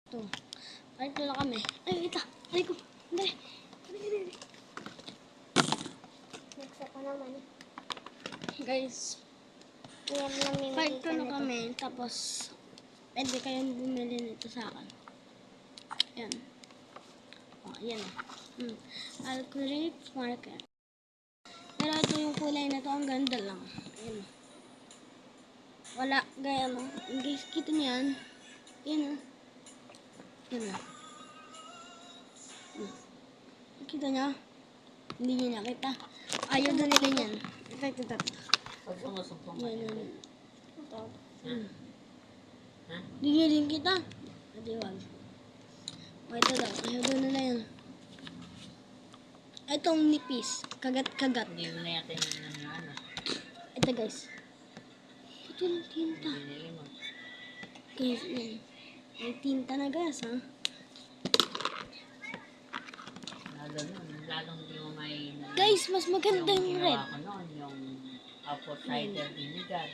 Ito. Ito na kami. Ay, ito. Ay ko. Dali. Dali. Next ako naman. Guys, Yan lang part 2 na kami. Tapos, pwede kayong bumili nito sa akin. Yan. O, yan. Alcrate marker. Pero ito yung kulay na to. Ang ganda lang. Ayan. Wala. Gaya mo. Guys, kita niyan. Yan o. Yan o. Kita niya? Hindi niya nakita. Ayaw na nila niyan. Ito. Pag sumusumpong ka Yan. yan. Ito. Ha? Hindi niya din kita. Ito yun. O, ito daw. Ayaw daw nila yan. Itong nipis. Kagat-kagat. Hindi mo na yata yung ano. Ito guys. Ito yung tinta. Binili mo. Guys, yan. May tinta na guys, ha? Lalong hindi mo may... Guys, mas maganda yung red. Yung ginawa ko noon, yung apple cider vinegar.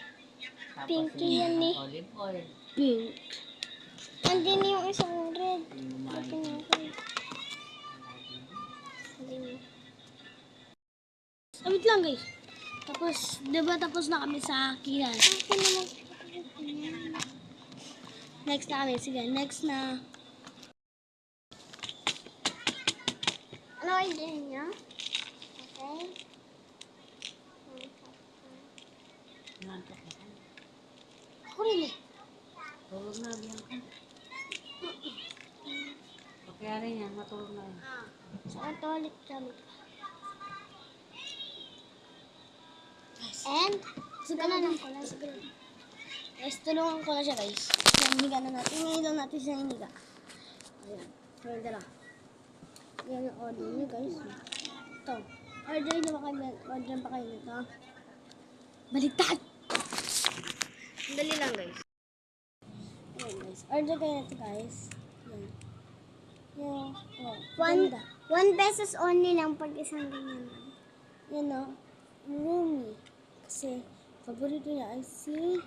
Tapos Pinky yung yan eh. olive oil. Pink. Andin yung isang red. Yung Ito umahin. na ako. Andin. Wait lang guys. Tapos, diba tapos na kami sa kilan? Akin naman. Next na kami. Sige, next na. Ano idea niya? Okay. Nantok na ka. Ako rin eh. Tulog na, biyan ka. Okay rin yan, matulog na yan. So, ito ulit kami. And, Sigala na. Guys, tulungan ko na siya guys. Yan, higa na natin. Ngayon lang natin siya hiniga. Ayan. Ayan, dala. Yan ang order niyo guys. Ito. Order pa kayo nito. Baliktad! Dali lang guys. Ayan guys. Order kayo nito guys. Yan. Yan. Oh, ganda. 1 pesos only lang pag isang ganyan. Yan o. Roomy. Kasi, paborito niya ay si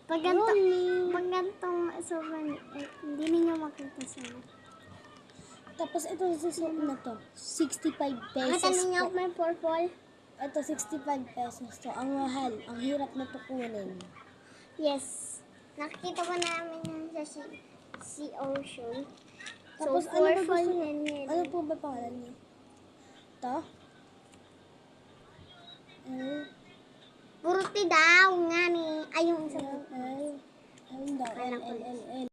Pag gantong sobrang, hindi ninyo makita sa Tapos ito susunod na to. 65 pesos. Nakita ninyo ako may purple? Ito 65 pesos to. Ang mahal. Ang hirap na tukunin. Yes. Nakikita ko namin yan sa Sea Ocean. Tapos So, ano ba purple gusto yan niyo? yun. Ano po ba pangalan niyo? Ito? Puruti daw nga ni. Ay, yung isa. L. L daw. L.